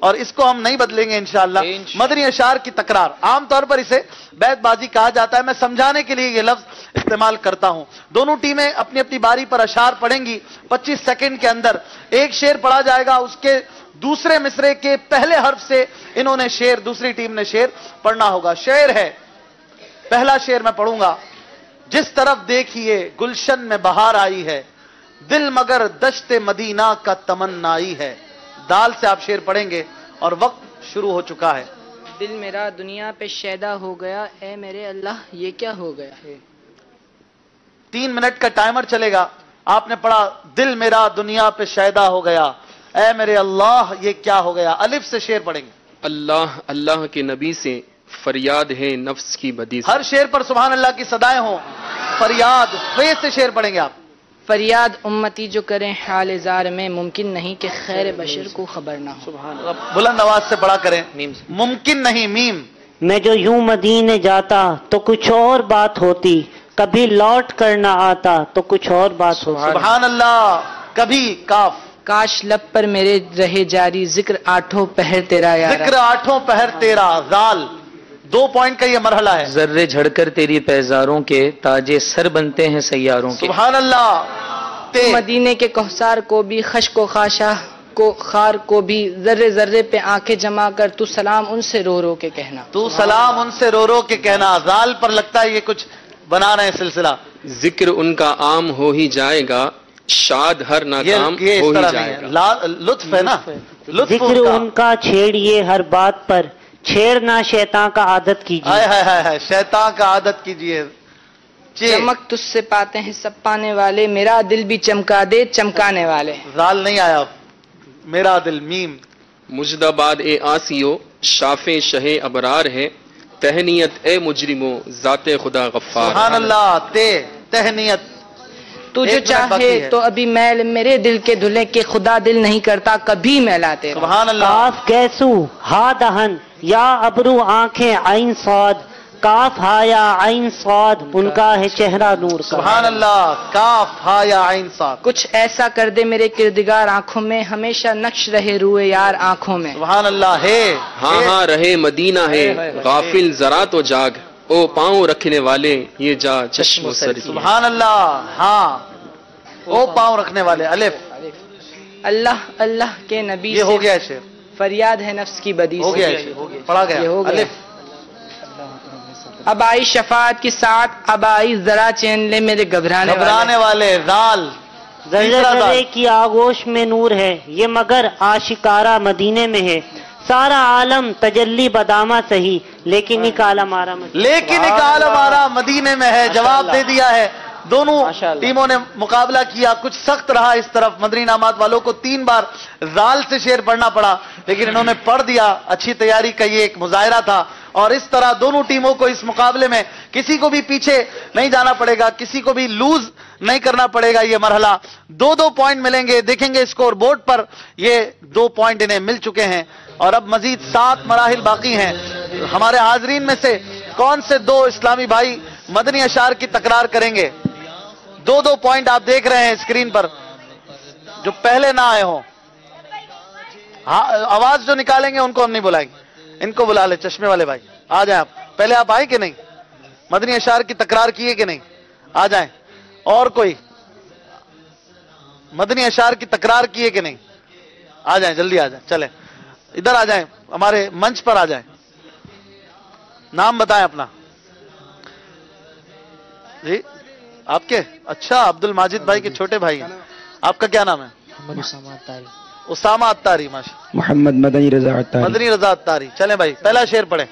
اور اس کو ہم نہیں بدلیں گے انشاءاللہ. مدنی اشعار کی تکرار، عام طور پر اسے بیت بازی کہا جاتا ہے، میں سمجھانے کے لیے یہ لفظ استعمال کرتا ہوں. دونوں ٹیمیں اپنی اپنی باری پر اشعار پڑھیں گی. 25 سیکنڈ کے اندر ایک شعر پڑھا جائے گا، اس کے دوسرے مصرے کے پہلے حرف سے انہوں نے شعر، دوسری ٹیم نے شعر پڑھنا ہوگا. شعر ہے، پہلا شعر میں پڑھوں گا. جس طرف دیکھیے گلشن میں بہار آئی ہے، دل مگر دشت مدینہ کا تمنائی ہے. دال سے آپ شعر پڑھیں گے اور وقت شروع ہو چکا ہے. دل میرا دنیا پہ شیدا ہو گیا، اے میرے اللہ یہ کیا ہو گیا ہے. 3 منٹ کا ٹائمر چلے گا. آپ نے پڑھا دل میرا دنیا پہ شیدا ہو گیا، اے میرے اللہ یہ کیا ہو گیا. الف سے شعر پڑھیں گے. اللہ اللہ کے نبی سے فریاد ہے نفس کی بدی سے. ہر شعر پر سبحان اللہ کی صدائیں ہوں. فریاد، فے سے شعر پڑھیں گے آپ. فریاد امتی جو کریں حال زار میں، ممکن نہیں کہ خیر بشر کو خبر نہ ہو. بلند آواز سے پڑھا کریں. میم سے. ممکن نہیں، میم. میں جو یوں مدینے جاتا تو کچھ اور بات ہوتی، کبھی لوٹ کر نہ آتا تو کچھ اور بات ہوتی. سبحان اللہ. کبھی، کاف. کاش لب پر میرے رہے جاری، ذکر آٹھوں پہر تیرا یارا. ذکر آٹھوں پہر تیرا. زال 2 پوائنٹ کا یہ مرحلہ ہے. ذرے جھڑ کر تیری پیزاروں کے تاجے سر بنتے ہیں سیاروں کے. سبحان اللہ. تے. مدینے کے کوثر کو بھی، خشک و خاشہ کو خار کو بھی، ذرے ذرے پہ آنکھیں جما کر تو سلام ان سے رو رو کے کہنا. تو سلام ان سے رو رو کے کہنا. زال پر لگتا ہے یہ کچھ بنا رہے ہیں سلسلہ. ذکر ان کا عام ہو ہی جائے گا، شاد ہر ناکام یہ ہو اس ہی طرح جائے نہیں گا. ہے. لطف ہے نا، لطف ذکر ان کا چھیڑیے ہر بات پر، چھیڑنا شیطان کا عادت کیجیے. ہائے ہائے ہائے ہائے، شیطان کا عادت کیجیے. چمک تجھ سے پاتے ہیں سب پانے والے، میرا دل بھی چمکا دے چمکانے والے. زال نہیں آیا. میرا دل، میم. مجدباد اے آسیو، شاف شہ ابرار ہے، تہنیت اے مجرمو، ذات خدا غفار. سبحان اللہ. تے. تہنیت. تو جو 1 منٹ باقی چاہے ہے. تو ابھی میل میرے دل کے دھلے کے، خدا دل نہیں کرتا کبھی میلاتے. سبحان اللہ. کاف گیسو ہا دہن، یا ابرو آنکھیں عین صاد، کاف ہا یا عین صاد، ان کا ہے چہرہ نور کا. سبحان اللہ. کاف ہا یا عین صاد. کچھ ایسا کر دے میرے کردگار آنکھوں میں، ہمیشہ نقش رہے روئے یار آنکھوں میں. سبحان اللہ. ہے. ہاں ہاں رہے مدینہ ہے، غافل ذرا تو جاگ، او پاؤں رکھنے والے یہ جا چشم و سر کی. سبحان اللہ. ہاں. او پاؤں رکھنے والے. الف. اللہ اللہ کے نبی یہ ہو سے گیا ہے شعر. فریاد ہے نفس کی بدی ہو سے. گیا ہے شعر. پڑھا یہ گیا. ہو گیا. الف. اب آئی شفاعت کی ساتھ، اب آئی ذرا چین لے میرے گھبرانے گھبرانے والے. زال. ذرے تیسرا ذرے زال. کی آغوش میں نور ہے، یہ مگر آشکارا مدینے میں ہے. سارا عالم تجلی بدامہ سہی، لیکن ایک عالم آرا مدینے. لیکن ایک عالم آرا مدینے میں ہے. جواب دے دیا ہے. دونوں ٹیموں نے مقابلہ کیا. کچھ سخت رہا اس طرف. مدنی انعامات والوں کو 3 بار زال سے شعر پڑھنا پڑا، لیکن انہوں نے پڑھ دیا. اچھی تیاری کا یہ ایک مظاہرہ تھا. اور اس طرح دونوں ٹیموں کو اس مقابلے میں کسی کو بھی پیچھے نہیں جانا پڑے گا، کسی کو بھی لوز نہیں کرنا پڑے گا. یہ مرحلہ 2 پوائنٹ ملیں گے. دیکھیں گے اسکور بورڈ پر، یہ 2 پوائنٹ انہیں مل چکے ہیں اور اب مزید 7 مراحل باقی ہیں. ہمارے حاضرین میں سے کون سے 2 اسلامی بھائی مدنی اشعار کی تکرار کریں گے؟ 2 پوائنٹ آپ دیکھ رہے ہیں اسکرین پر. جو پہلے نہ آئے ہوں، آواز جو نکالیں گے ان کو ہم نہیں بلائیں گے. ان کو بلا لے. چشمے والے بھائی آ جائیں. آپ پہلے آپ آئے کہ نہیں؟ مدنی اشعار کی تکرار کیے کہ نہیں؟ آ جائیں. اور کوئی مدنی اشعار کی تکرار کیے کہ نہیں؟ آ جائیں، جلدی آ جائیں. چلیں ادھر آ جائیں، ہمارے منچ پر آ جائیں. نام بتائیں اپنا. جی آپ کے؟ اچھا، عبد الماجد بھائی کے چھوٹے بھائی ہیں. آپ کا کیا نام ہے؟ اسامہ اتاری. ماشاء. محمد مدنی رضا عطاری. مدنی رضا اتاری. چلیں بھائی پہلا شعر پڑھیں.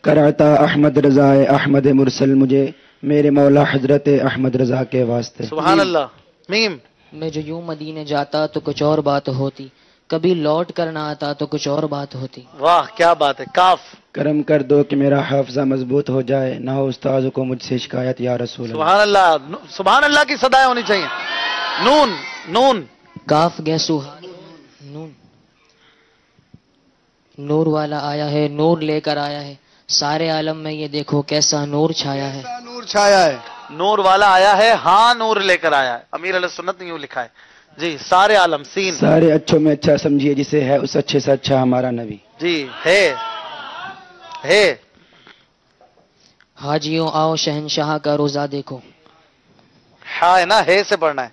کراتا احمد رضا احمد مرسل، مجھے میرے مولا حضرت احمد رضا کے واسطے. سبحان اللہ. میم. میں جو یوں مدینے جاتا تو کچھ اور بات ہوتی، کبھی لوٹ کر نہ آتا تو کچھ اور بات ہوتی. واہ کیا بات ہے. کاف. کرم کر دو کہ میرا حافظہ مضبوط ہو جائے، نہ ہو استاذ کو مجھ سے شکایت یا رسول اللہ. سبحان اللہ. سبحان اللہ کی صدائیں ہونی چاہیے. نون. نون. کاف گیسو نون، نور والا آیا ہے، نور لے کر آیا ہے، سارے عالم میں یہ دیکھو کیسا نور چھایا ہے. نور چھایا ہے. نور والا آیا ہے، ہاں نور لے کر آیا ہے. امیر علیہ سنت نے یوں لکھا ہے. جی سارے عالم سین سارے اچھوں میں اچھا سمجھیے جسے ہے اس اچھے سے اچھا ہمارا نبی. جی ہے حاجیوں آؤ شہنشاہ کا روزہ دیکھو. ہاں ہے نا, ہے سے پڑھنا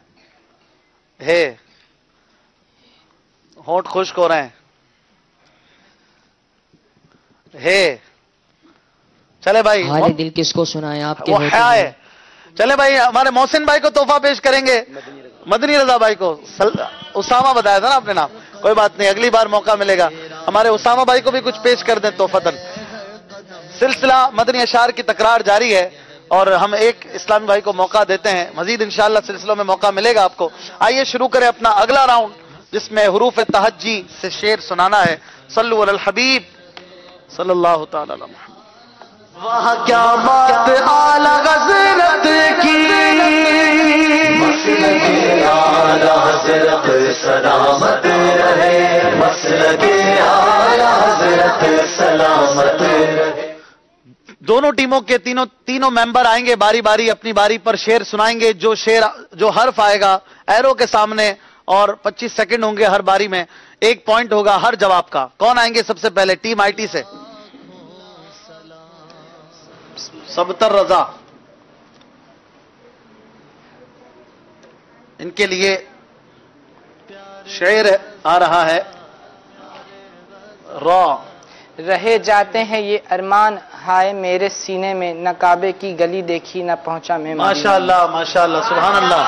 ہے. ہونٹ خشک ہو رہے ہیں. ہے چلے بھائی, حال دل کس کو سنائے آپ کے وہ ہوتے ہے. ہیں. چلے بھائی ہمارے محسن بھائی کو تحفہ پیش کریں گے, مدنی رضا بھائی کو. اسامہ بتایا تھا نا اپنے نام, کوئی بات نہیں, اگلی بار موقع ملے گا. ہمارے اسامہ بھائی کو بھی کچھ پیش کر دیں تحفتاً. سلسلہ مدنی اشعار کی تکرار جاری ہے اور ہم ایک اسلامی بھائی کو موقع دیتے ہیں. مزید انشاءاللہ سلسلوں میں موقع ملے گا آپ کو. آئیے شروع کریں اپنا اگلا راؤنڈ, جس میں حروف تہجی سے شعر سنانا ہے. صلو علی الحبیب صلی اللہ تعالی علیہ وسلم. وہاں کیا بات اعلی حضرت کی, مسلک اعلی حضرت سلامت رہے, مسلک اعلی حضرت سلامت رہے. دونوں ٹیموں کے تینوں ممبر آئیں گے باری باری, اپنی باری پر شعر سنائیں گے. جو حرف آئے گا ایرو کے سامنے, اور 25 سیکنڈ ہوں گے ہر باری میں. 1 پوائنٹ ہوگا ہر جواب کا. کون آئیں گے سب سے پہلے؟ ٹیم آئی ٹی سے سبتر رضا. ان کے لیے شعر آ رہا ہے. را رہے جاتے ہیں یہ ارمان ہائے میرے سینے میں, نہ کعبے کی گلی دیکھی نہ پہنچا میں. ماشاءاللہ ماشاءاللہ سبحان اللہ,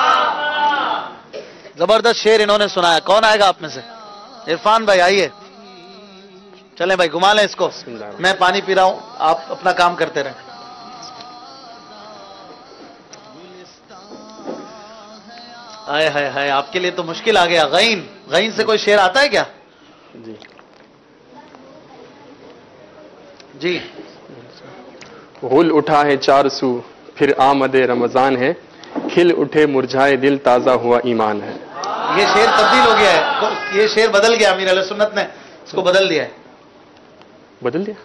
زبردست شعر انہوں نے سنایا. کون آئے گا آپ میں سے؟ عرفان بھائی آئیے. چلیں بھائی گھما لیں اس کو, میں پانی پی رہا ہوں, آپ اپنا کام کرتے رہیں. آئے ہائے ہائے, آپ کے لیے تو مشکل آ گیا. غین سے کوئی شعر آتا ہے کیا؟ جی غل اٹھا ہے 4 سو پھر آمد رمضان ہے, کھل اٹھے مرجھائے دل تازہ ہوا ایمان ہے. یہ شعر تبدیل ہو گیا ہے, یہ شعر بدل گیا, امیر علیہ سنت نے اس کو بدل دیا ہے. بدل دیا,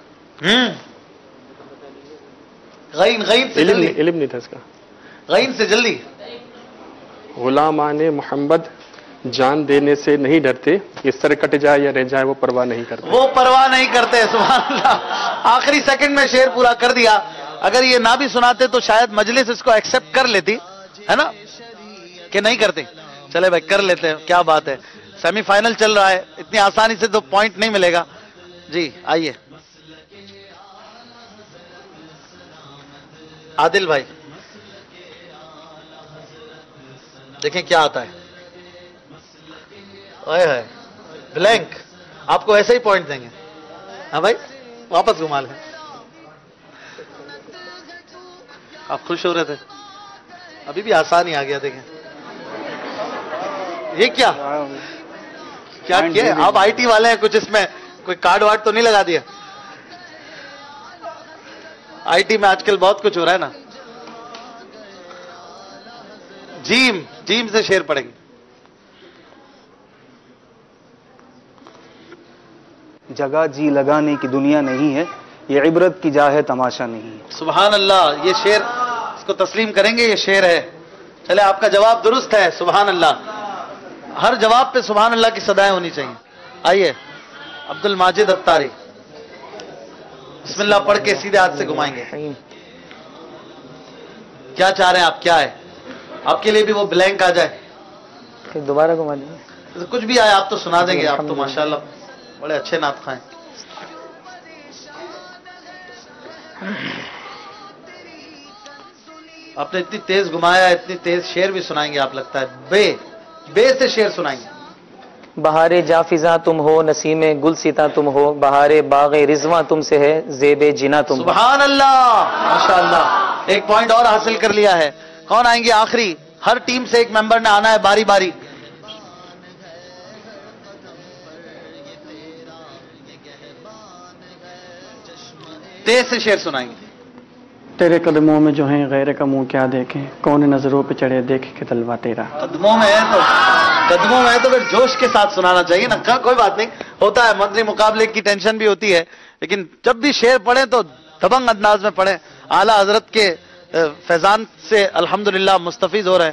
غین سے جلدی, علم نہیں تھا اس کا. غین سے جلدی. غلامان محمد جان دینے سے نہیں ڈرتے, یہ سر کٹ جائے یا رہ جائے وہ پرواہ نہیں کرتے. وہ پرواہ نہیں کرتے. سبحان اللہ, آخری سیکنڈ میں شعر پورا کر دیا. اگر یہ نہ بھی سناتے تو شاید مجلس اس کو ایکسپٹ کر لیتی ہے نا, کہ نہیں کرتے. چلے بھائی کر لیتے ہیں, کیا بات ہے. سیمی فائنل چل رہا ہے, اتنی آسانی سے تو پوائنٹ نہیں ملے گا. جی آئیے عادل بھائی, دیکھیں کیا آتا ہے. بلینک, آپ کو ایسے ہی پوائنٹ دیں گے. ہاں بھائی واپس گھما لیں. آپ خوش ہو رہے تھے, ابھی بھی آسان ہی آ گیا. دیکھیں یہ کیا آپ آئی ٹی والے ہیں, کچھ اس میں کوئی کارڈ وارڈ تو نہیں لگا دیا؟ آئی ٹی میں آج کل بہت کچھ ہو رہا ہے نا. جیم سے شعر پڑھیں گے. جگہ جی لگانے کی دنیا نہیں ہے, یہ عبرت کی جا ہے تماشا نہیں ہے. سبحان اللہ, یہ شعر اس کو تسلیم کریں گے, یہ شعر ہے. چلے آپ کا جواب درست ہے. سبحان اللہ, ہر جواب پہ سبحان اللہ کی صدائیں ہونی چاہیے. آئیے عبد الماجد اتاری, بسم اللہ پڑھ کے سیدھے ہاتھ سے گھمائیں گے. کیا چاہ رہے ہیں آپ؟ کیا ہے آپ کے لیے بھی وہ بلینک آ جائے؟ دوبارہ گھما دیں. کچھ بھی آئے آپ تو سنا دیں گے. آپ تو ماشاءاللہ بڑے اچھے نعت خواہ ہیں. آپ نے اتنی تیز گھمایا, اتنی تیز شعر بھی سنائیں گے آپ, لگتا ہے. بے سے شعر سنائیں گے. بہارے جافزاں تم ہو, نسیم گل سیتا تم ہو, بہارے باغ رضواں تم سے ہے, زیب جنا تم. سبحان اللہ ماشاءاللہ, 1 پوائنٹ اور حاصل کر لیا ہے. کون آئیں گے آخری؟ ہر ٹیم سے ایک ممبر نے آنا ہے باری باری. تیز سے شعر سنائیں گے. تیرے قدموں میں جو ہیں غیر کا منہ کیا دیکھیں, کون نظروں پہ چڑھے دیکھے کہ تلوا تیرا. قدموں میں ہے تو پھر جوش کے ساتھ سنانا چاہیے نا. کوئی بات نہیں, ہوتا ہے مدنی مقابلے کی ٹینشن بھی ہوتی ہے, لیکن جب بھی شعر پڑھیں تو دبنگ انداز میں پڑھیں. اعلیٰ حضرت کے فیضان سے الحمدللہ مستفیض ہو رہے ہیں.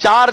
4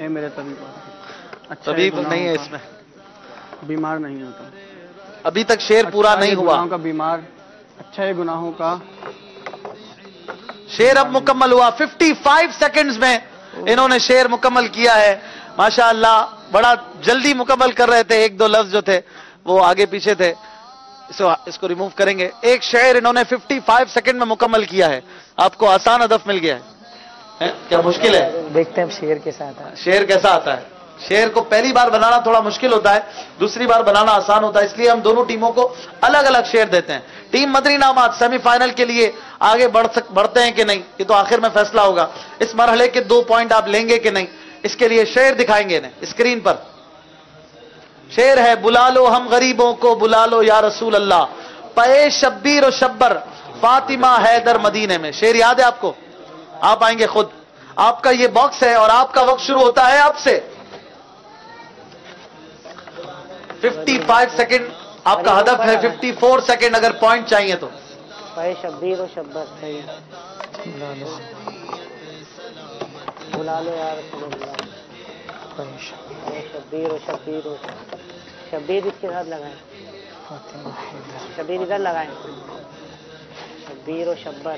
اے میرے طبیب اچھا طبیب نہیں ہے اس میں، بیمار نہیں ہوتا، ابھی تک شعر پورا نہیں ہوا، گناہوں کا بیمار، اچھا ہے گناہوں کا۔ شعر اب مکمل ہوا، 55 سیکنڈز میں انہوں نے شعر مکمل کیا ہے، ماشاءاللہ بڑا جلدی مکمل کر رہے تھے، ایک دو لفظ جو تھے وہ آگے پیچھے تھے، اس کو ریموو کریں گے۔ ایک شعر انہوں نے 55 سیکنڈ میں مکمل کیا ہے، آپ کو آسان ہدف مل گیا ہے، کیا مشکل ہے؟ دیکھتے ہیں شعر کے ساتھ شعر کیسا آتا ہے؟ شعر کو پہلی بار بنانا تھوڑا مشکل ہوتا ہے، دوسری بار بنانا آسان ہوتا ہے، اس لیے ہم دونوں ٹیموں کو الگ الگ شعر دیتے ہیں۔ ٹیم مدنی انعامات سیمی فائنل کے لیے آگے بڑھتے ہیں کہ نہیں، یہ تو آخر میں فیصلہ ہوگا۔ اس مرحلے کے 2 پوائنٹ آپ لیں گے کہ نہیں، اس کے لیے شعر دکھائیں گے اسکرین پر۔ شعر ہے، بلا لو ہم غریبوں کو بلا لو یا رسول اللہ، پے شبیر و شبر فاطمہ حیدر مدینے میں۔ شعر یاد ہے آپ کو؟ آپ آئیں گے خود، آپ کا یہ باکس ہے اور آپ کا وقت شروع ہوتا ہے آپ سے۔ 55 سیکنڈ آپ کا ہدف ہے، 54 سیکنڈ اگر پوائنٹ چاہیے تو۔ پے شبیر و شبر، صحیح، بلا لو یا رسول اللہ، پے شبیر و شبیر و شبیر اس کے ساتھ لگائیں، شبیر ادھر لگائیں، شبیر و شبر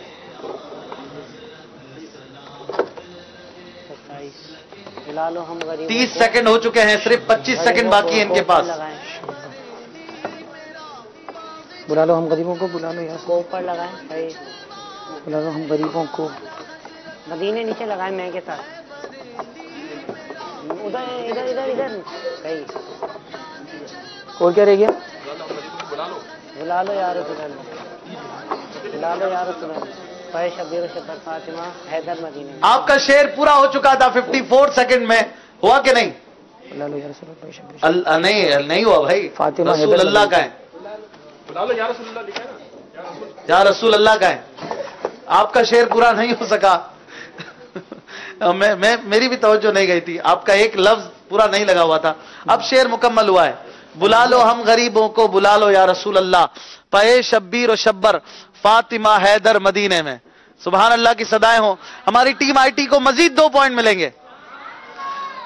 27، بلا لو ہم غریب، 30 سیکنڈ ہو چکے ہیں، صرف 25 سیکنڈ باقی ہے ان کے پاس۔ بلا لو ہم غریبوں کو، بلا لو یا کو اوپر لگائیں، صحیح، بلا لو ہم غریبوں کو، مدینے نیچے لگائیں میں کے ساتھ، ادھر ادھر ادھر ادھر، صحیح، اور کیا رہ گیا؟ بلا لو یا رسول اللہ، بلا لو یا رسول اللہ، پے شبیر و شبر فاطمہ حیدر مدینے۔ آپ کا شعر پورا ہو چکا تھا 54 سیکنڈ میں، ہوا کہ نہیں؟ بلا لو یا رسول اللہ، پے شبیر نہیں ہوا بھائی، فاطمہ رسول اللہ کا ہے، یا رسول اللہ کا ہے، آپ کا شعر پورا نہیں ہو سکا، میری بھی توجہ نہیں گئی تھی، آپ کا ایک لفظ پورا نہیں لگا ہوا تھا۔ اب شعر مکمل ہوا ہے، بلا لو ہم غریبوں کو بلا لو یا رسول اللہ، پے شبیر و شبر فاطمہ حیدر مدینے میں۔ سبحان اللہ کی صدائیں ہوں۔ ہماری ٹیم آئی ٹی کو مزید 2 پوائنٹ ملیں گے۔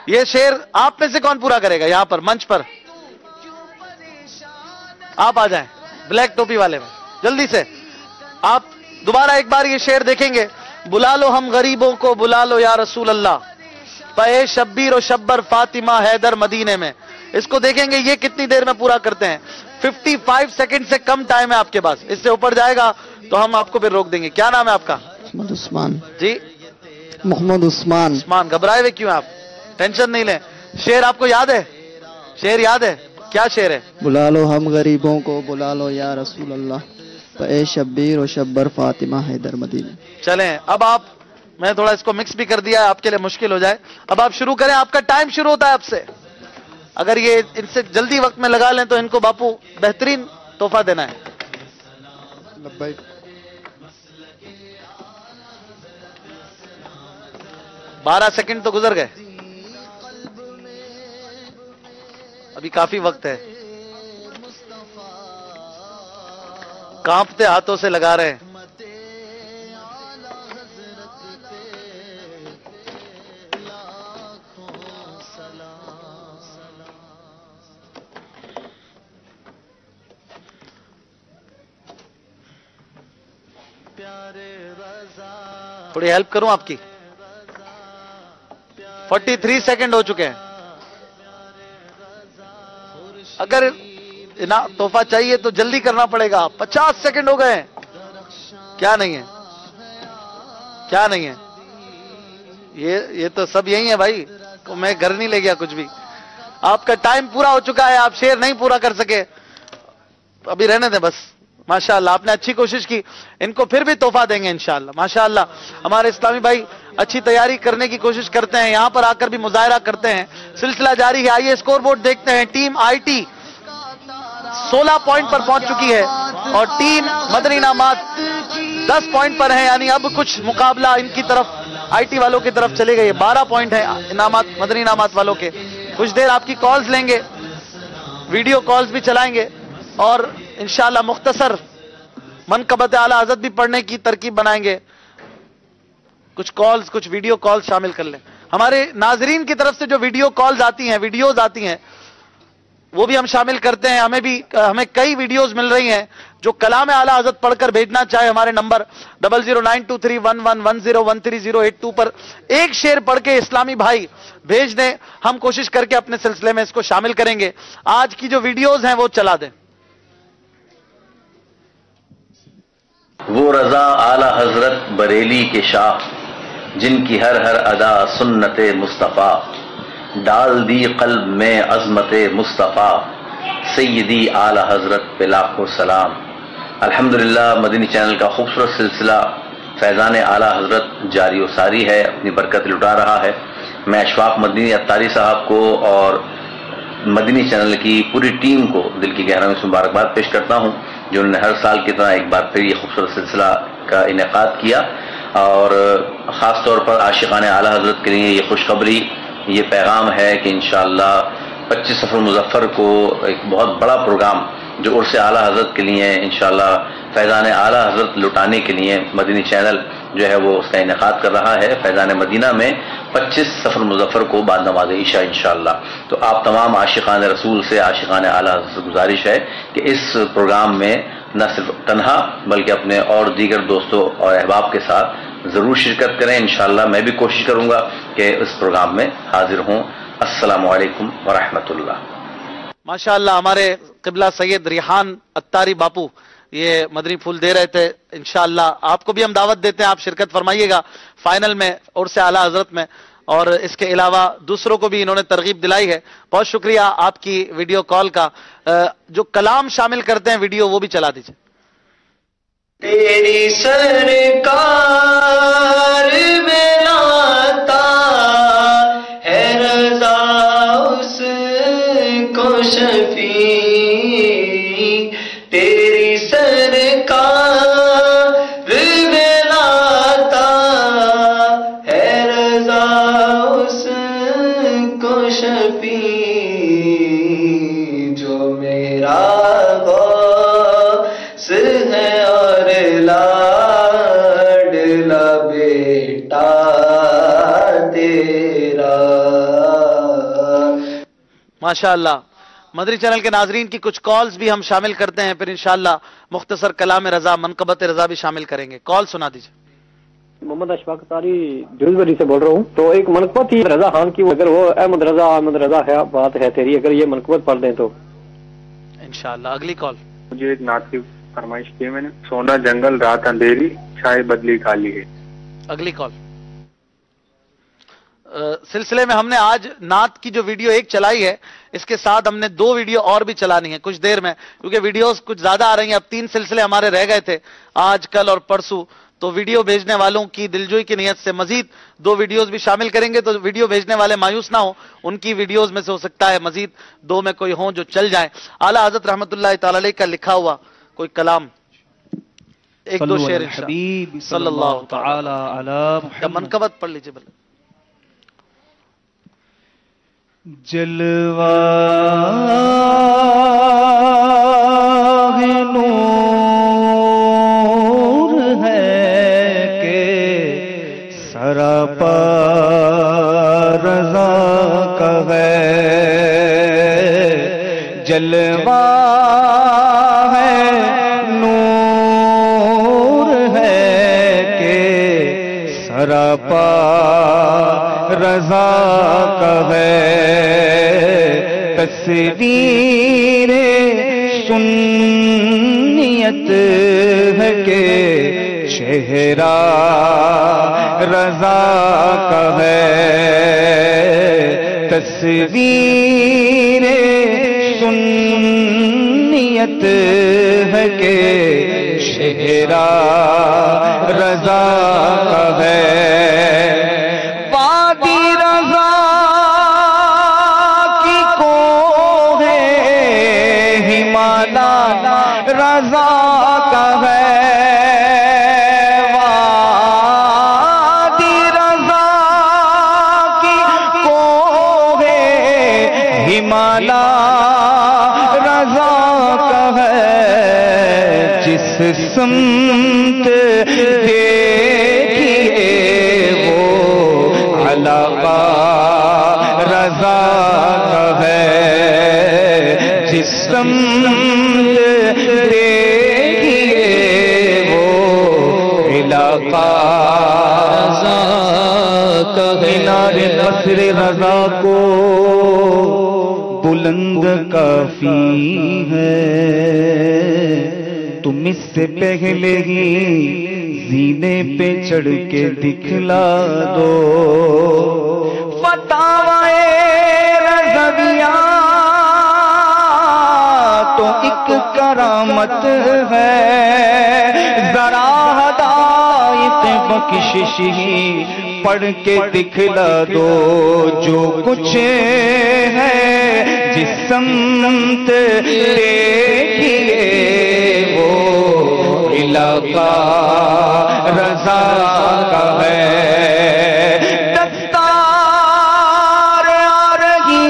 یہ شعر آپ میں سے کون پورا کرے گا؟ یہاں پر منچ پر آپ آ جائیں، بلیک ٹوپی والے میں جلدی سے۔ آپ دوبارہ ایک بار یہ شعر دیکھیں گے، بلا لو ہم غریبوں کو بلا لو یا رسول اللہ، پے شبیر و شبر فاطمہ حیدر مدینے میں۔ اس کو دیکھیں گے یہ کتنی دیر میں پورا کرتے ہیں۔ 55 سیکنڈ سے کم ٹائم ہے آپ کے پاس، اس سے اوپر جائے گا تو ہم آپ کو پھر روک دیں گے۔ کیا نام ہے آپ کا؟ محمد عثمان۔ جی محمد عثمان۔ عثمان، گھبرائے ہوئے کیوں آپ؟ ٹینشن نہیں لیں۔ شعر آپ کو یاد ہے؟ شعر یاد ہے؟ کیا شعر ہے؟ بلا لو ہم غریبوں کو بلا لو یا رسول اللہ، پے شبیر و شبر فاطمہ حیدر مدینے۔ چلیں اب آپ، میں تھوڑا اس کو مکس بھی کر دیا ہے آپ کے لیے مشکل ہو جائے، اب آپ شروع کریں، آپ کا ٹائم شروع ہوتا ہے آپ سے۔ اگر یہ ان سے جلدی وقت میں لگا لیں تو ان کو باپو بہترین تحفہ دینا ہے۔ 12 سیکنڈ تو گزر گئے، ابھی کافی وقت ہے۔ کانپتے ہاتھوں سے لگا رہے ہیں۔ تھوڑی ہیلپ کروں آپ کی؟ 43 سیکنڈ ہو چکے ہیں۔ اگر تحفہ چاہیے تو جلدی کرنا پڑے گا، 50 سیکنڈ ہو گئے ہیں۔ کیا نہیں ہے؟ کیا نہیں ہے؟ یہ تو سب یہی ہے بھائی، میں گھر نہیں لے گیا کچھ بھی۔ آپ کا ٹائم پورا ہو چکا ہے، آپ شعر نہیں پورا کر سکے، ابھی رہنے دیں بس۔ ماشاءاللہ آپ نے اچھی کوشش کی، ان کو پھر بھی تحفہ دیں گے انشاءاللہ۔ ماشاءاللہ ہمارے اسلامی بھائی اچھی تیاری کرنے کی کوشش کرتے ہیں، یہاں پر آ کر بھی مظاہرہ کرتے ہیں، سلسلہ جاری ہے۔ آئیے اسکور بورڈ دیکھتے ہیں۔ ٹیم آئی ٹی 16 پوائنٹ پر پہنچ چکی ہے اور ٹیم مدنی انعامات 10 پوائنٹ پر ہیں، یعنی اب کچھ مقابلہ ان کی طرف، آئی ٹی والوں کی طرف چلے گئے۔ 12 پوائنٹ ہیں انعامات مدنی انعامات والوں کے۔ کچھ دیر آپ کی کالز لیں گے، ویڈیو کالز بھی چلائیں گے اور انشاءاللہ مختصر منقبت اعلیٰ حضرت بھی پڑھنے کی ترکیب بنائیں گے۔ کچھ کالز، کچھ ویڈیو کالز شامل کر لیں۔ ہمارے ناظرین کی طرف سے جو ویڈیو کالز آتی ہیں، ویڈیوز آتی ہیں، وہ بھی ہم شامل کرتے ہیں. ہمیں کئی ویڈیوز مل رہی ہیں. جو کلام اعلیٰ حضرت پڑھ کر بھیجنا چاہے ہمارے نمبر 009231111082 پر ایک شعر پڑھ کے اسلامی بھائی بھیج دیں. ہم کوشش کر کے اپنے سلسلے میں اس کو شامل کریں گے. آج کی جو ویڈیوز ہیں وہ چلا دیں. وہ رضا اعلیٰ حضرت بریلی کے شاہ، جن کی ہر ہر ادا سنت مصطفیٰ، ڈال دی قلب میں عظمت مصطفیٰ، سیدی اعلیٰ حضرت پہ لاکھوں سلام. الحمدللہ مدنی چینل کا خوبصورت سلسلہ فیضان اعلیٰ حضرت جاری و ساری ہے، اپنی برکت لٹا رہا ہے. میں اشفاق مدنی اتاری صاحب کو اور مدنی چینل کی پوری ٹیم کو دل کی گہرائیوں سے مبارکباد پیش کرتا ہوں، جو انہوں نے ہر سال کی طرح ایک بار پھر یہ خوبصورت سلسلہ کا انعقاد کیا. اور خاص طور پر عاشقان اعلیٰ حضرت کے لیے یہ خوشخبری، یہ پیغام ہے کہ انشاءاللہ 25 صفر مظفر کو ایک بہت بڑا پروگرام جو عرس اعلیٰ حضرت کے لیے انشاءاللہ فیضان اعلیٰ حضرت لٹانے کے لیے مدنی چینل جو ہے وہ اس کا انعقاد کر رہا ہے فیضان مدینہ میں 25 صفر مظفر کو بعد نماز عشاء انشاءاللہ. تو آپ تمام عاشقان رسول سے، عاشقان اعلیٰ حضرت سے گزارش ہے کہ اس پروگرام میں نہ صرف تنہا بلکہ اپنے اور دیگر دوستوں اور احباب کے ساتھ ضرور شرکت کریں. انشاءاللہ میں بھی کوشش کروں گا کہ اس پروگرام میں حاضر ہوں. السلام علیکم ورحمۃ اللہ. ماشاءاللہ ہمارے قبلہ سید ریحان اتاری باپو یہ مدنی پھول دے رہے تھے. انشاءاللہ آپ کو بھی ہم دعوت دیتے ہیں، آپ شرکت فرمائیے گا فائنل میں عرس اعلیٰ حضرت میں. اور اس کے علاوہ دوسروں کو بھی انہوں نے ترغیب دلائی ہے. بہت شکریہ آپ کی ویڈیو کال کا. جو کلام شامل کرتے ہیں ویڈیو وہ بھی چلا دیجیے. تیری سرکار میں لاتا ہے رضا اس کو شفیع، تیری سرکار میں لاتا ہے رضا اس کو شفیع، جو میرا غوث ہے لاڈلا بیٹا تیرا. ماشاءاللہ مدنی چینل کے ناظرین کی کچھ کالز بھی ہم شامل کرتے ہیں، پھر انشاءاللہ مختصر کلام رضا، منقبت رضا بھی شامل کریں گے. کال سنا دیجیے. محمد اشفاق اتاری ڈیوزبری سے بول رہا ہوں. تو ایک منقبت تھی رضا خان کی، اگر وہ احمد رضا ہے بات ہے تیری، اگر یہ منقبت پڑھ دیں تو انشاءاللہ. اگلی کال. مجھے ایک نعت کی فرمائش کی ہے میں نے، سونا جنگل رات اندھیری چھائے بدلی کالی ہے. اگلی کال. سلسلے میں ہم نے آج نعت کی جو ویڈیو ایک چلائی ہے، اس کے ساتھ ہم نے 2 ویڈیو اور بھی چلانی ہے کچھ دیر میں، کیونکہ ویڈیوز کچھ زیادہ آ رہی ہیں. اب 3 سلسلے ہمارے رہ گئے تھے آج، کل اور پرسوں. تو ویڈیو بھیجنے والوں کی دلجوئی کی نیت سے مزید 2 ویڈیوز بھی شامل کریں گے. تو ویڈیو بھیجنے والے مایوس نہ ہوں، ان کی ویڈیوز میں سے ہو سکتا ہے مزید 2 میں کوئی ہوں جو چل جائیں. اعلیٰ حضرت رحمت اللہ تعالی علیہ کا لکھا ہوا کوئی کلام، ایک 2 شعر صلی اللہ تعالی علی محمد. منقبت پڑھ لیجئے بھلے. جلوہ نور ہے کہ سراپا رضا کا ہے، جلوہ ہے نور ہے کہ سراپا رضا کا ہے، تصویر سنیت ہے کہ چہرہ رضا کا ہے، تصویر سنیت ہے کہ چہرہ رضا کا ہے. رضا کا ہے وادی رضا کی کوہ ہمالا رضا کا ہے، جس سمت دیکھیے وہ علاقہ سمت دیکھیے وہ علاقہ رضا کا مینار قصر رضا کو بلند کافی ہے، تم اس سے پہلے ہی زینے پہ چڑھ کے دکھلا دو فتاوی رضویہ تو ایک کرامت ہے، ذرا ہدایت بخشش ہی پڑھ کے دکھلا دو، جو کچھ ہے جس سمت دیکھیے وہ علاقہ رضا کا ہے۔ دستار آ رہی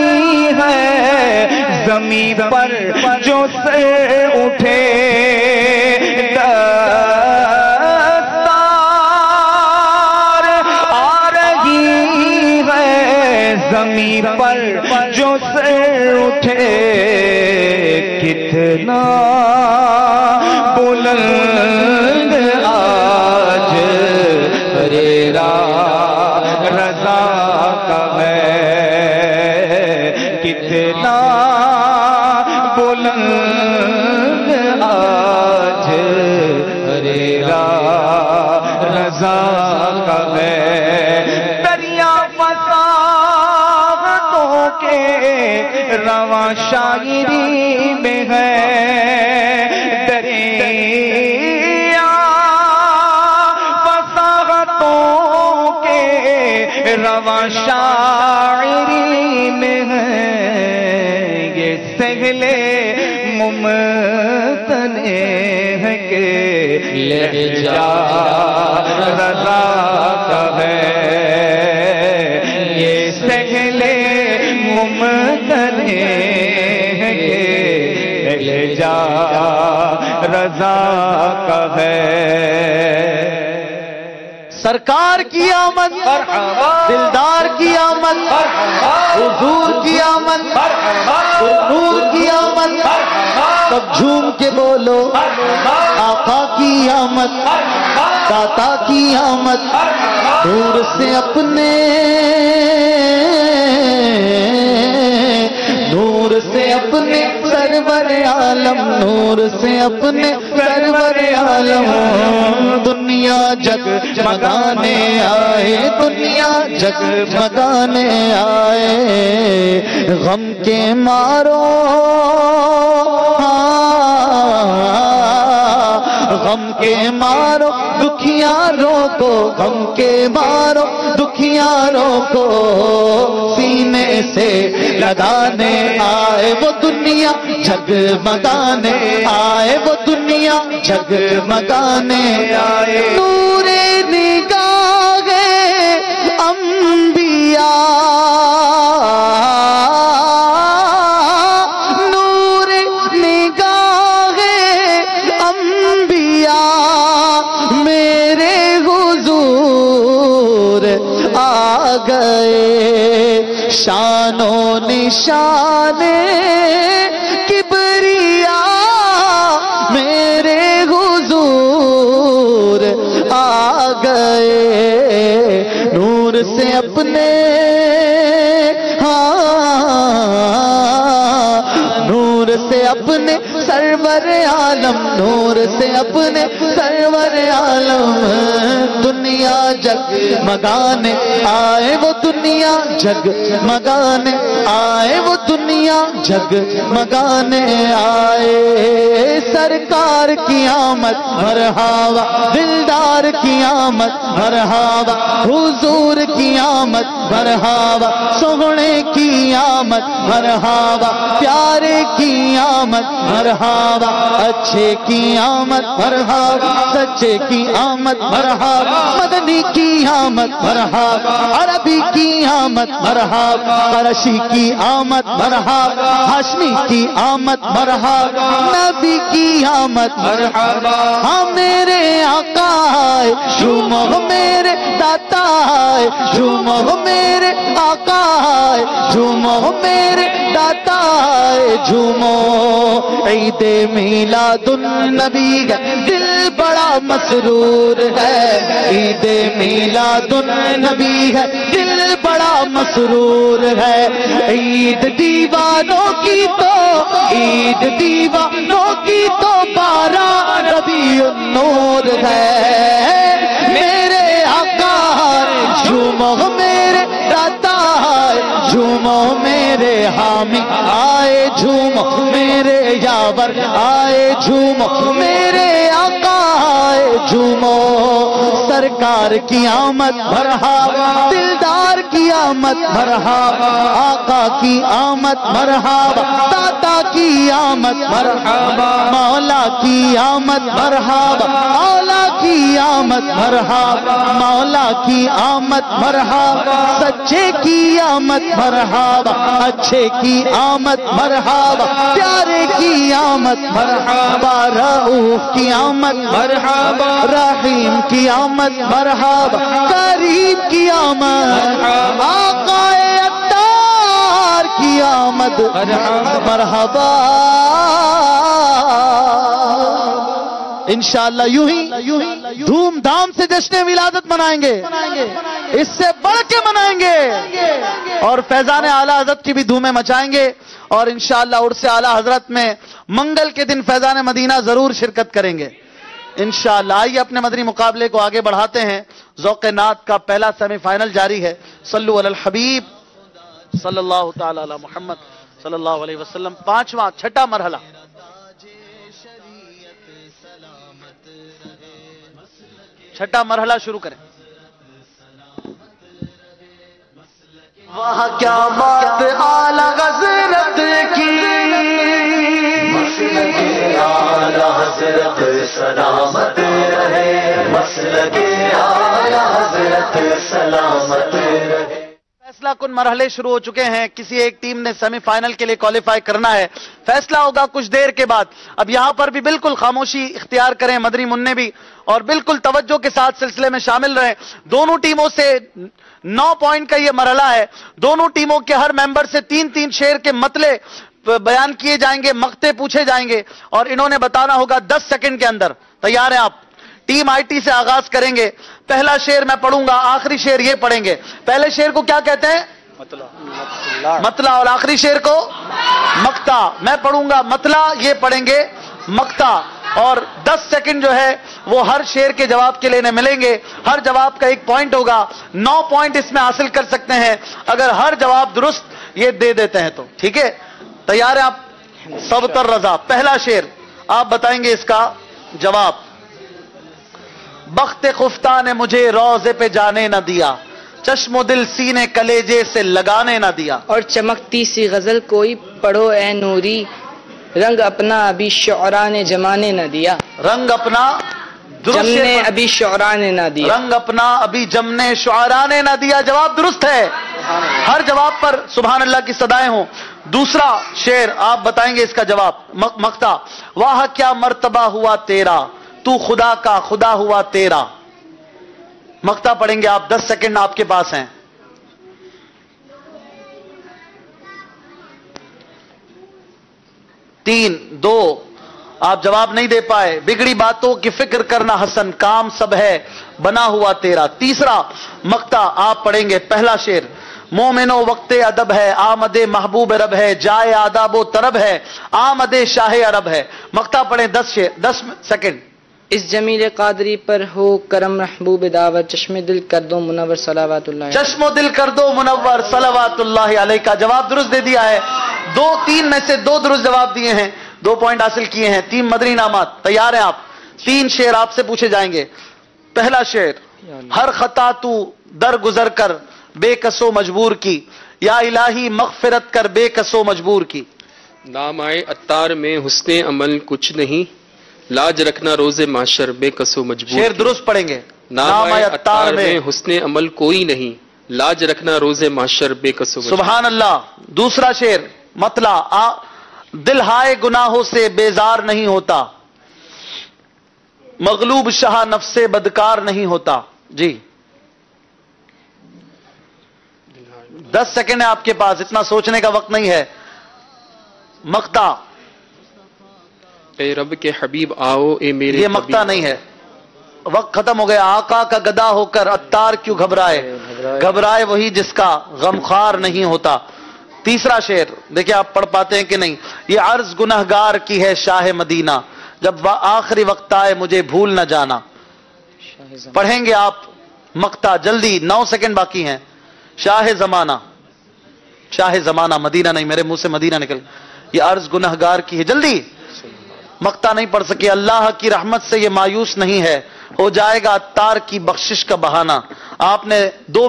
ہے زمین پر جو سر اٹھے، دستار آ رہی ہے زمین پر جو سر اٹھے، کتنا بلند آج ہریرا رضا کا ہے، کتنا بلند آج ہریرا رضا کا ہے۔ دریا فصاحتوں کے رواں شاعری میں ہے، دریا فصاحتوں کے رواں شاعری میں ہے، یہ سہلے ممتنے ہے کہ لہجہ رضا کا ہے، یہ سہلے ممتنے ہے کہ لہجہ رضا کا ہے۔ سرکار کی آمد، دلدار کی آمد، حضور کی آمد، نور کی آمد، سب جھوم کے بولو آقا کی آمد، داتا کی آمد، نور سے اپنے نور سے اپنے سرور عالم، نور سے اپنے سرور عالم، دنیا جگ مگانے آئے، دنیا جگ مگانے آئے، غم کے مارو غم کے مارو دکھیاروں کو، غم کے مارو دکھیاروں کو سینے سے لگانے آئے، وہ دنیا جگمگانے آئے، وہ دنیا جگمگانے آئے، نور نگاہ انبیاء، نور نگاہ انبیاء میرے حضور آ گئے، شان و نشان کبریاء میرے حضور آ گئے، نور سے اپنے نور سے اپنے سرور عالم، نور سے اپنے سرور عالم، دنیا جگ مگانے آئے، وہ دنیا جگ مگانے آئے، وہ دنیا جگ مگانے آئے، سرکار کی آمد مرحبا، دلدار کی آمد مرحبا، حضور کی آمد مرحبا، سوہنے کی آمد مرحبا، پیارے کی آمد مرحبا، اچھے کی آمد مرحبا، سچے کی آمد مرحبا، مدنی کی آمد مرحبا، عربی کی آمد مرحبا، قرشی کی آمد مرحبا، ہاشمی کی آمد مرحبا، نبی کی آمد مرحبا، ہاں میرے آقا آئے، جھومو میرے داتا آئے، جھومو میرے آقا آئے، جھومو میرے داتا آئے، جھومو عید میلاد النبی ہے دل بڑا مسرور ہے عید میلاد النبی ہے دل بڑا مسرور ہے عید دیوانوں کی تو عید دیوانوں کی تو 12 ربیع النور ہے میرے آقا جھومو میرے داتا جھومو میرے حامی آئے جھومو میرے یاور آئے جھومو میرے آقا آئے جھومو سرکار کی آمد مرحبا دلدار کی آمد مرحبا آقا کی آمد مرحبا داتا کی آمد مرحبا مولا کی آمد مرحبا مولا کی آمد مرحبا مولا کی آمد مرحبا سچے کی آمد مرحبا اچھے کی آمد مرحبا پیارے کی آمد مرحبا رؤوف کی آمد مرحبا رحیم کی آمد مرحبا کریم کی آمد آقا عطار کی آمد مرحبا انشاءاللہ یوں ہی دھوم دھام سے جشن ولادت منائیں گے اس سے بڑھ کے منائیں گے اور فیضان اعلیٰ حضرت کی بھی دھومیں مچائیں گے اور انشاءاللہ عرس اعلیٰ حضرت میں منگل کے دن فیضان مدینہ ضرور شرکت کریں گے انشاءاللہ. آئیے اپنے مدنی مقابلے کو آگے بڑھاتے ہیں. ذوق نعت کا پہلا سیمی فائنل جاری ہے. صلو علی الحبیب صلی اللہ تعالی علی محمد صلی اللہ علیہ وسلم. پانچواں چھٹا مرحلہ. چھٹا مرحلہ شروع کریں. وہاں کیا بات اعلی حضرت کی مسلک اعلی حضرت سلامت رہے مسلک اعلی حضرت سلامت رہے. فیصلہ کن مرحلے شروع ہو چکے ہیں. کسی ایک ٹیم نے سیمی فائنل کے لیے کوالیفائی کرنا ہے. فیصلہ ہوگا کچھ دیر کے بعد. اب یہاں پر بھی بالکل خاموشی اختیار کریں مدنی منع بھی اور بالکل توجہ کے ساتھ سلسلے میں شامل رہیں. دونوں ٹیموں سے 9 پوائنٹ کا یہ مرحلہ ہے. دونوں ٹیموں کے ہر ممبر سے 3 شعر کے مطلع بیان کیے جائیں گے, مقطع پوچھے جائیں گے اور انہوں نے بتانا ہوگا 10 سیکنڈ کے اندر. تیار ہیں آپ؟ ٹیم آئی ٹی سے آغاز کریں گے. پہلا شعر میں پڑھوں گا, آخری شعر یہ پڑھیں گے. پہلے شعر کو کیا کہتے ہیں؟ مطلع. اور آخری شعر کو مقطع. میں پڑھوں گا مطلع, یہ پڑھیں گے مقطع. اور 10 سیکنڈ جو ہے وہ ہر شعر کے جواب کے لیے ملیں گے. ہر جواب کا 1 پوائنٹ ہوگا. 9 پوائنٹ اس میں حاصل کر سکتے ہیں اگر ہر جواب درست یہ دے دیتے ہیں تو. ٹھیک ہے, تیار ہیں آپ؟ صبتر رضا. پہلا شعر آپ بتائیں گے اس کا جواب. بخت خفتہ نے مجھے روضے پہ جانے نہ دیا, چشم و دل سینے کلیجے سے لگانے نہ دیا. اور چمکتی سی غزل کوئی پڑھو اے نوری, رنگ اپنا ابھی شعراء نے جمانے نہ دیا. رنگ اپنا جمنے ابھی شعراء نے نہ دیا. رنگ اپنا ابھی جمنے شعراء نے نہ دیا. جواب درست ہے. ہر جواب پر سبحان اللہ کی صدائیں ہوں. دوسرا شعر آپ بتائیں گے اس کا جواب. مقطع. واہ کیا مرتبہ ہوا تیرا, تو خدا کا خدا ہوا تیرا. مقطع پڑھیں گے آپ. 10 سیکنڈ آپ کے پاس ہیں. تین, 2, آپ جواب نہیں دے پائے. بگڑی باتوں کی فکر کرنا حسن, کام سب ہے بنا ہوا تیرا. تیسرا مقطع آپ پڑھیں گے. پہلا شعر. مومنو وقت ادب ہے, آمد محبوب رب ہے, جائے آداب و طرب ہے, آمد شاہ عرب ہے. مقطع پڑھیں. 10 سیکنڈ. اس جمیل قادری پر ہو کرم محبوب دعوت, چشم دل کر دو منور صلوات اللہ. چشم دل کر دو منور صلوات اللہ علیہ کا جواب درست دے دیا ہے. 2-3 میں سے 2 درست جواب دیے ہیں, 2 پوائنٹ حاصل کیے ہیں. 3 مدنی انعامات. تیار ہیں آپ؟ 3 شعر آپ سے پوچھے جائیں گے. پہلا شعر. ہر خطا تو در گزر کر بے کسو مجبور کی, یا الہی مغفرت کر بے کسو مجبور کی. نام آئے عطار میں حسن عمل کچھ نہیں, لاج رکھنا روز معاشر بے کسو مجبور. شعر درست پڑھیں گے. نام آئے عطار میں حسن عمل کوئی نہیں, لاج رکھنا روز معاشر بے کسو مجبور. سبحان اللہ. دوسرا شعر مطلع. دل ہائے گناہوں سے بیزار نہیں ہوتا, مغلوب شاہ نفس بدکار نہیں ہوتا. جی 10 سیکنڈ ہے آپ کے پاس, اتنا سوچنے کا وقت نہیں ہے. مقطع. اے رب کے حبیب آؤ اے میرے یہ مقطع نہیں ہے، وقت ختم ہو گیا. آقا کا گدا ہو کر عطار کیوں گھبرائے، گھبرائے وہی جس کا غمخوار نہیں ہوتا. تیسرا شعر دیکھیں آپ پڑھ پاتے ہیں کہ نہیں. یہ عرض گنہگار کی ہے شاہ مدینہ، جب آخری وقت آئے مجھے بھول نہ جانا. پڑھیں گے آپ مقطع جلدی، 9 سیکنڈ باقی ہیں. شاہ زمانہ، شاہ زمانہ، مدینہ نہیں، میرے منہ سے مدینہ نکل. یہ عرض گنہگار کی ہے، جلدی. مقطع نہیں پڑھ سکے. اللہ کی رحمت سے یہ مایوس نہیں ہے، ہو جائے گا عطار کی بخشش کا بہانہ. آپ نے 3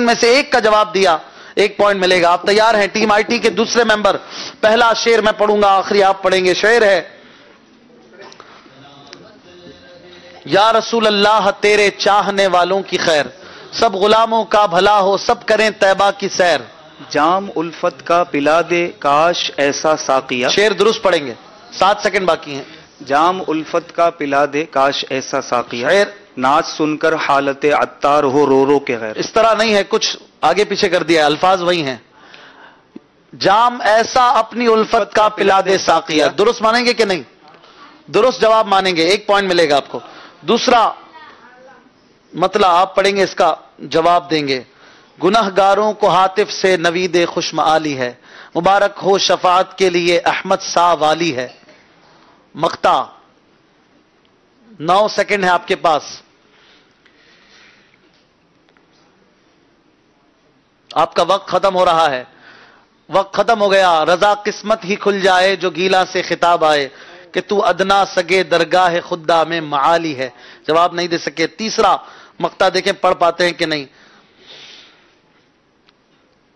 میں سے 1 کا جواب دیا، 1 پوائنٹ ملے گا. آپ تیار ہیں؟ ٹیم آئی ٹی کے دوسرے ممبر. پہلا شعر میں پڑھوں گا، آخری آپ پڑھیں گے. شعر ہے: یا رسول اللہ تیرے چاہنے والوں کی خیر، سب غلاموں کا بھلا ہو، سب کریں طیبہ کی سیر. جام الفت کا پلا دے کاش ایسا ساقیہ. شعر درست پڑھیں گے، 7 سیکنڈ باقی ہیں. جام الفت کا پلا دے کاش ایسا ساقیہ، شعر نعت سن کر حالت عطار ہو رو رو کے غیر. اس طرح نہیں ہے، کچھ آگے پیچھے کر دیا ہے، الفاظ وہی ہیں. جام ایسا اپنی الفت کا پلا دے ساقیہ. درست مانیں گے کہ نہیں؟ درست جواب مانیں گے، 1 پوائنٹ ملے گا آپ کو. دوسرا مطلب آپ پڑھیں گے، اس کا جواب دیں گے. گنہگاروں کو ہاتف سے نوید خوشم آلی ہے، مبارک ہو شفاعت کے لیے احمد سا والی ہے. مقطع 9 سیکنڈ ہے آپ کے پاس. آپ کا وقت ختم ہو رہا ہے، وقت ختم ہو گیا. رضا قسمت ہی کھل جائے جو گیلا سے خطاب آئے، کہ تو ادنا سگے درگاہ خدا میں معالی ہے. جواب نہیں دے سکے. تیسرا مقطع دیکھیں پڑھ پاتے ہیں کہ نہیں.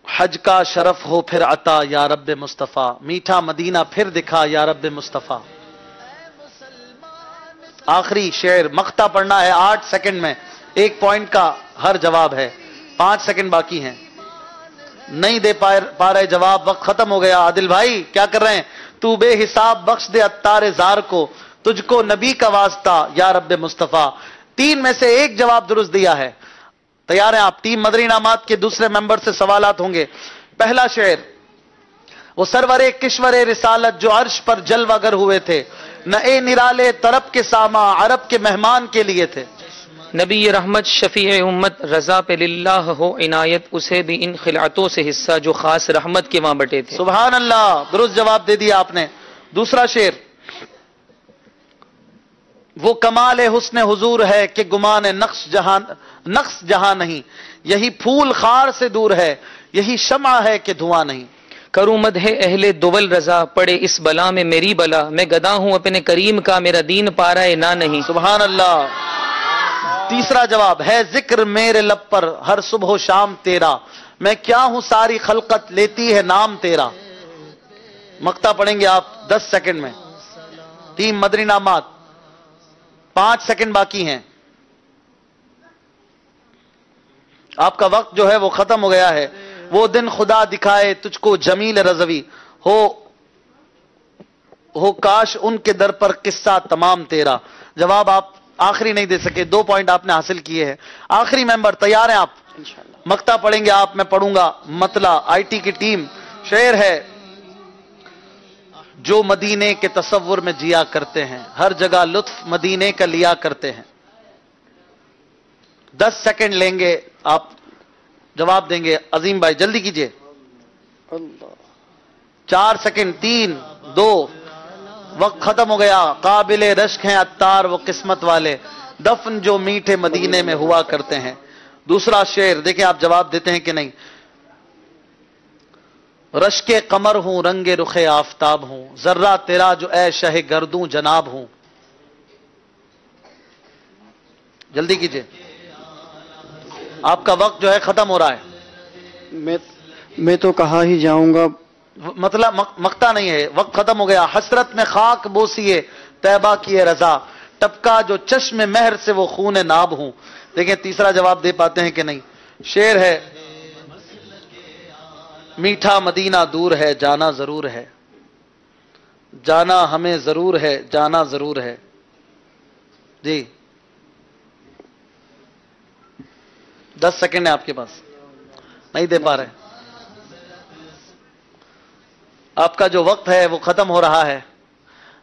حج کا شرف ہو پھر عطا یا رب مصطفیٰ، میٹھا مدینہ پھر دکھا یا رب مصطفیٰ. آخری شعر مقطع پڑھنا ہے 8 سیکنڈ میں، 1 پوائنٹ کا ہر جواب ہے. 5 سیکنڈ باقی ہیں. نہیں دے پا رہے جواب، وقت ختم ہو گیا. عادل بھائی کیا کر رہے ہیں؟ تو بے حساب بخش دے عطار زار کو، تجھ کو نبی کا واسطہ یا رب مصطفیٰ. 3 میں سے 1 جواب درست دیا ہے. تیار ہیں آپ؟ ٹیم مدری انعامات کے دوسرے ممبر سے سوالات ہوں گے. پہلا شعر: وہ سرور کشور رسالت جو عرش پر جلوہ گر ہوئے تھے، نہ اے نرالے طرب کے ساما عرب کے مہمان کے لیے تھے. نبی رحمت شفیع امت رضا پہ للہ ہو عنایت، اسے بھی ان خلعتوں سے حصہ جو خاص رحمت کے وہاں بٹے تھے. سبحان اللہ، درست جواب دے دیا آپ نے. دوسرا شعر: وہ کمال حسن حضور ہے کہ گمان نقص جہاں نہیں، یہی پھول خار سے دور ہے، یہی شمع ہے کہ دھواں نہیں. کروں مدح اہل دول رضا، پڑے اس بلا میں میری بلا، میں گدا ہوں اپنے کریم کا، میرا دین پارا نہ نہیں. سبحان اللہ. تیسرا جواب ہے: ذکر میرے لب پر ہر صبح و شام تیرا، میں کیا ہوں ساری خلقت لیتی ہے نام تیرا. مقطع پڑھیں گے آپ 10 سیکنڈ میں. ٹیم مدری نامات 5 سیکنڈ باقی ہیں. آپ کا وقت جو ہے وہ ختم ہو گیا ہے. وہ دن خدا دکھائے تجھ کو جمیل رضوی، ہو کاش ان کے در پر قصہ تمام تیرا. جواب آپ آخری نہیں دے سکے، 2 پوائنٹ آپ نے حاصل کیے ہیں. آخری ممبر تیار ہیں آپ؟ مقطع پڑھیں گے آپ، میں پڑھوں گا مطلع. آئی ٹی کی ٹیم. شعر ہے: جو مدینے کے تصور میں جیا کرتے ہیں، ہر جگہ لطف مدینے کا لیا کرتے ہیں. 10 سیکنڈ لیں گے آپ، جواب دیں گے. عظیم بھائی جلدی کیجئے. 4 سیکنڈ. 3 2 وقت ختم ہو گیا. قابل رشک ہیں عطار وہ قسمت والے، دفن جو میٹھے مدینے میں ہوا کرتے ہیں. دوسرا شعر دیکھیں آپ جواب دیتے ہیں کہ نہیں. رشک قمر ہوں رنگ رخ آفتاب ہوں، ذرہ تیرا جو اے شہ گردوں جناب ہوں. جلدی کیجئے، آپ کا وقت جو ہے ختم ہو رہا ہے. میں تو کہا ہی جاؤں گا. مطلب مقطع نہیں ہے، وقت ختم ہو گیا. حسرت میں خاک بوسیے طیبہ کیے رضا، ٹپکا جو چشم مہر سے وہ خون ناب ہوں. دیکھیں تیسرا جواب دے پاتے ہیں کہ نہیں. شعر ہے: میٹھا مدینہ دور ہے جانا ضرور ہے، جانا ہمیں ضرور ہے، جانا ضرور ہے. جی 10 سیکنڈ ہے آپ کے پاس. نہیں دے پا رہے. آپ کا جو وقت ہے وہ ختم ہو رہا ہے.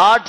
8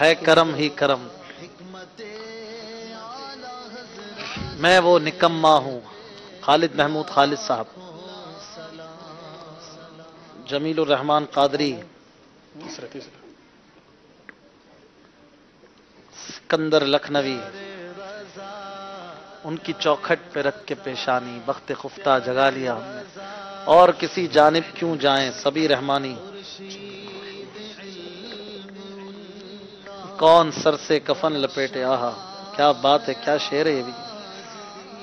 ہے کرم ہی کرم، میں وہ نکما ہوں. خالد محمود خالد صاحب. جمیل الرحمان قادری. سکندر لکھنوی. ان کی چوکھٹ پہ رکھ کے پیشانی، بخت خفتہ جگا لیا ہم نے، اور کسی جانب کیوں جائیں سبھی رحمانی. کون سر سے کفن لپیٹے، آہا کیا بات ہے، کیا شعر ہے یہ بھی.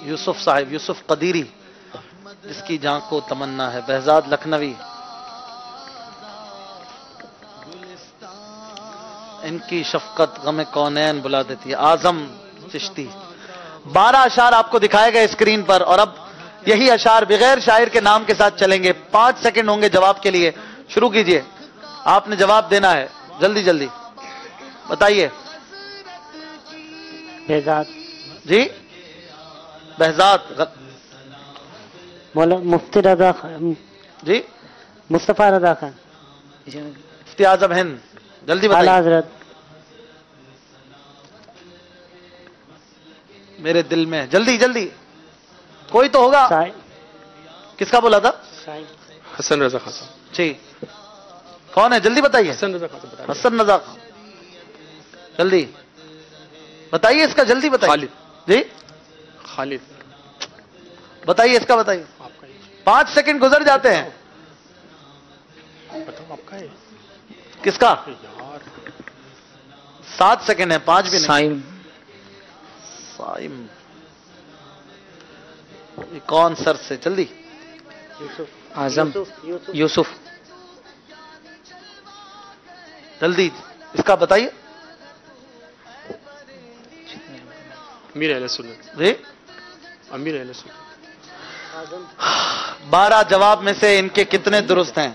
یوسف صاحب، یوسف قدیری. جس کی جان کو تمنا ہے. بہزاد لکھنوی. ان کی شفقت غم کونین بلا دیتی ہے. اعظم چشتی. 12 اشعار آپ کو دکھائے گئے اسکرین پر، اور اب یہی اشعار بغیر شاعر کے نام کے ساتھ چلیں گے. 5 سیکنڈ ہوں گے جواب کے لیے. شروع کیجئے، آپ نے جواب دینا ہے. جلدی جلدی بتائیے. بہزاد. جی بہزاد. مفتی رضا خان. جی مصطفیٰ رضا خان. مفتی اعظم ہند. جلدی بتائیے. اعلیٰ حضرت. میرے دل میں. جلدی جلدی، کوئی تو ہوگا. کس کا بولا تھا؟ حسن رضا خان صاحب. جی کون ہے؟ جلدی بتائیے. حسن رضا خان صاحب. حسن رضا خان. جلدی بتائیے اس کا. جلدی بتائیے. خالد. جی خالد بتائیے اس کا. بتائیے. 5 سیکنڈ گزر جاتے ہیں. بتاؤ آپ کا ہے. کس کا؟ 7 سیکنڈ ہے. 5 بھی نہیں. سائم. سائم. یہ کون سر سے؟ جلدی. اعظم. یوسف. جلدی اس کا بتائیے. امیر اہل سنت. جی امیر اہل سنت. 12 جواب میں سے ان کے کتنے درست ہیں؟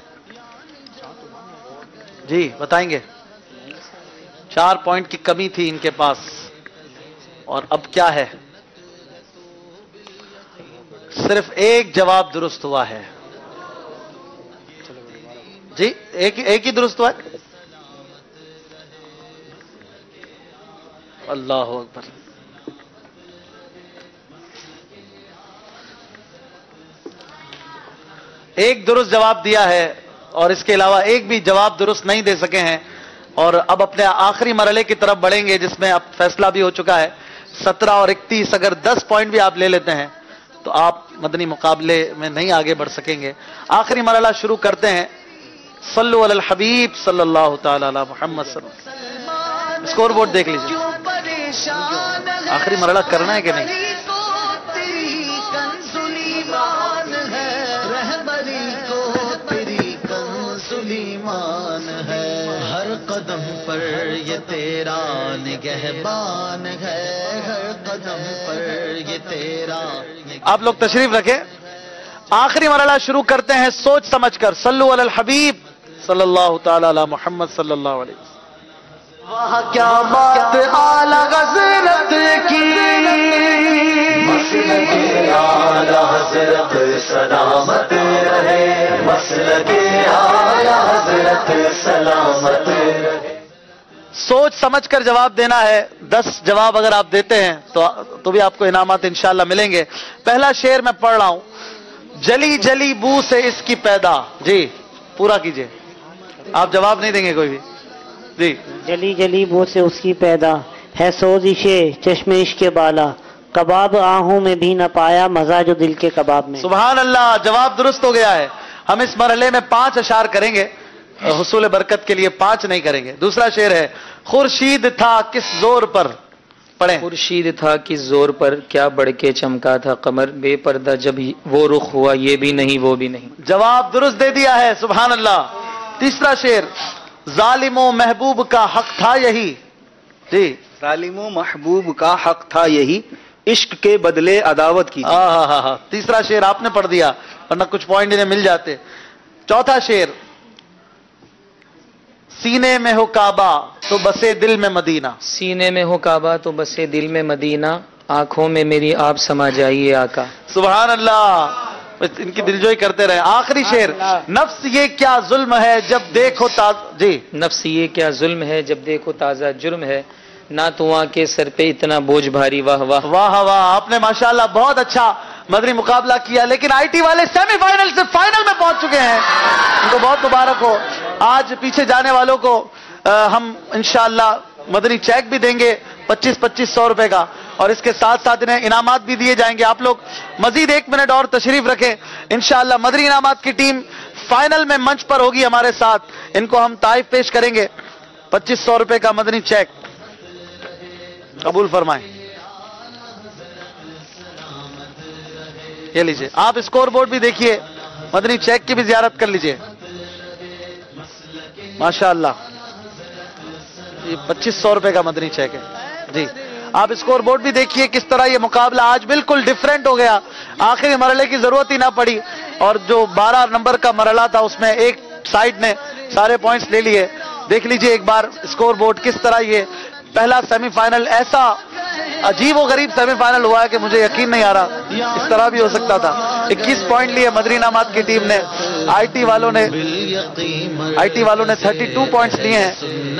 جی بتائیں گے. 4 پوائنٹ کی کمی تھی ان کے پاس، اور اب کیا ہے؟ صرف ایک جواب درست ہوا ہے. جی ایک ہی درست ہوا ہے. اللہ اکبر. ایک درست جواب دیا ہے، اور اس کے علاوہ ایک بھی جواب درست نہیں دے سکے ہیں. اور اب اپنے آخری مرحلے کی طرف بڑھیں گے، جس میں اب فیصلہ بھی ہو چکا ہے. 17 اور 31. اگر 10 پوائنٹ بھی آپ لے لیتے ہیں تو آپ مدنی مقابلے میں نہیں آگے بڑھ سکیں گے. آخری مرحلہ شروع کرتے ہیں. صلو علی الحبیب صلی اللہ تعالی علی محمد صلی اللہ علیہ وسلم. اسکور بورڈ دیکھ لیجیے. آخری مرحلہ کرنا ہے کہ نہیں؟ ہر قدم پر یہ تیرا نگہبان ہے، ہر قدم پر یہ تیرا. آپ لوگ تشریف رکھیں. آخری مرحلہ شروع کرتے ہیں سوچ سمجھ کر. صلو علی الحبیب صلی اللہ تعالی علی محمد صلی اللہ علیہ وسلم. وہاں کیا بات اعلیٰ حضرت کی، مسلک اعلیٰ حضرت سلامت رہے، مسلک اعلیٰ حضرت سلامت رہے. سوچ سمجھ کر جواب دینا ہے. 10 جواب اگر آپ دیتے ہیں تو بھی آپ کو انعامات انشاءاللہ ملیں گے. پہلا شعر میں پڑھ رہا ہوں. جلی جلی بو سے اس کی پیدا. جی پورا کیجئے. آپ جواب نہیں دیں گے کوئی بھی. جی جلی جلی بو سے اس کی پیدا ہے، سوزش چشم عشق کے بالا، کباب آہوں میں بھی نہ پایا، مزہ جو دل کے کباب میں. سبحان اللہ. جواب درست ہو گیا ہے. ہم اس مرحلے میں 5 اشعار کریں گے. حصول برکت کے لیے 5 نہیں کریں گے. دوسرا شعر ہے. خورشید تھا کس زور پر. پڑھیں. خورشید تھا کس زور پر، کیا بڑھ کے چمکا تھا قمر، بے پردہ جب وہ رخ ہوا، یہ بھی نہیں وہ بھی نہیں. جواب درست دے دیا ہے. سبحان اللہ. تیسرا شعر. ظالم و محبوب کا حق تھا یہی. جی ظالم و محبوب کا حق تھا یہی، عشق کے بدلے عداوت کی. ہاں. تیسرا شعر آپ نے پڑھ دیا، ورنہ کچھ پوائنٹ انہیں مل جاتے. چوتھا شعر. سینے میں ہو کعبہ تو بسے دل میں مدینہ. سینے میں ہو کعبہ تو بسے دل میں مدینہ، آنکھوں میں میری آپ سما جائیے آقا. سبحان اللہ. بس ان کی دلجوئی کرتے رہے. آخری شعر. نفس یہ کیا ظلم ہے جب دیکھو جی نفس یہ کیا ظلم ہے جب دیکھو تازہ جرم ہے نہ تو آن کے سر پہ اتنا بوجھ بھاری. واہ واہ واہ واہ. آپ نے ماشاءاللہ بہت اچھا مدنی مقابلہ کیا، لیکن آئی ٹی والے سیمی فائنل سے فائنل میں پہنچ چکے ہیں، ان کو بہت مبارک ہو. آج پیچھے جانے والوں کو ہم انشاءاللہ مدنی چیک بھی دیں گے 2500 روپے کا، اور اس کے ساتھ ساتھ انہیں انعامات بھی دیے جائیں گے. آپ لوگ مزید 1 منٹ اور تشریف رکھیں. انشاءاللہ مدنی انعامات کی ٹیم فائنل میں منچ پر ہوگی ہمارے ساتھ، ان کو ہم تحائف پیش کریں گے. 2500 روپے کا مدنی چیک قبول فرمائیں. یہ لیجئے. آپ اسکور بورڈ بھی دیکھیے، مدنی چیک کی بھی زیارت کر لیجئے. ماشاءاللہ یہ 2500 روپے کا مدنی چیک ہے جی. آپ اسکور بورڈ بھی دیکھیے کس طرح یہ مقابلہ آج بالکل ڈیفرنٹ ہو گیا. آخری مرحلے کی ضرورت ہی نہ پڑی، اور جو 12 نمبر کا مرحلہ تھا اس میں ایک سائیڈ نے سارے پوائنٹس لے لیے. دیکھ لیجئے ایک بار اسکور بورڈ کس طرح یہ پہلا سیمی فائنل ایسا عجیب و غریب سیمی فائنل ہوا ہے کہ مجھے یقین نہیں آ رہا اس طرح بھی ہو سکتا تھا. 21 پوائنٹ لیے مدنی انعامات کی ٹیم نے. آئی ٹی والوں نے 32 پوائنٹس لیے ہیں.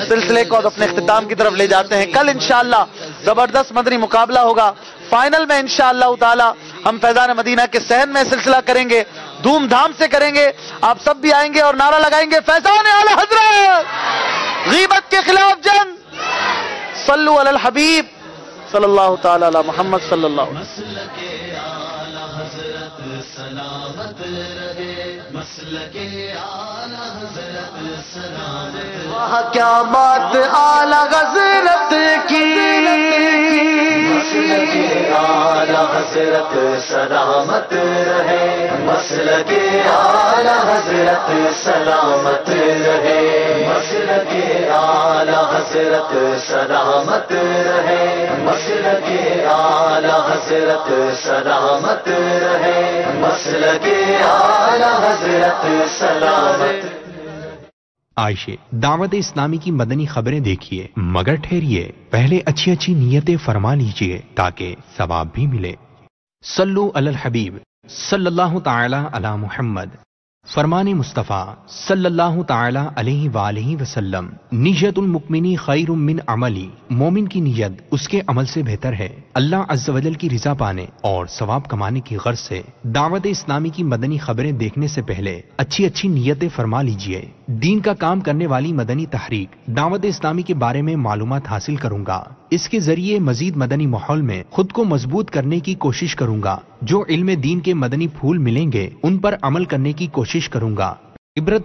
سلسلے کو اپنے اختتام کی طرف لے جاتے ہیں. کل انشاءاللہ زبردست مدنی مقابلہ ہوگا. فائنل میں انشاءاللہ تعالی ہم فیضان مدینہ کے صحن میں سلسلہ کریں گے، دھوم دھام سے کریں گے. آپ سب بھی آئیں گے اور نعرہ لگائیں گے فیضان اعلی حضرت، غیبت کے خلاف جنگ، صلو علی الحبیب صلی اللہ تعالی علی محمد صلی اللہ علیہ وسلم. کیا بات اعلی حضرت کی، اعلی حضرت سلامت رہے، مسلک اعلی حضرت سلامت رہے، مسلک اعلی حضرت سلامت رہے، مسلک اعلی حضرت سلامت رہے، مسلک اعلی حضرت سلامت. عائشہ دعوت اسلامی کی مدنی خبریں دیکھیے، مگر ٹھہریے پہلے اچھی اچھی نیتیں فرما لیجئے تاکہ ثواب بھی ملے. صلو علی الحبیب صلی اللہ تعالی علی محمد. فرمان مصطفیٰ صلی اللہ تعالی علیہ وآلہ وسلم، نیت المؤمنی خیر من عملی، مومن کی نیت اس کے عمل سے بہتر ہے اللہ عز و جل کی رضا پانے اور ثواب کمانے کی غرض سے. دعوت اسلامی کی مدنی خبریں دیکھنے سے پہلے اچھی اچھی نیتیں فرما لیجئے. دین کا کام کرنے والی مدنی تحریک دعوت اسلامی کے بارے میں معلومات حاصل کروں گا. اس کے ذریعے مزید مدنی ماحول میں خود کو مضبوط کرنے کی کوشش کروں گا. جو علم دین کے مدنی پھول ملیں گے ان پر عمل کرنے کی کوشش کروں گا. عبرت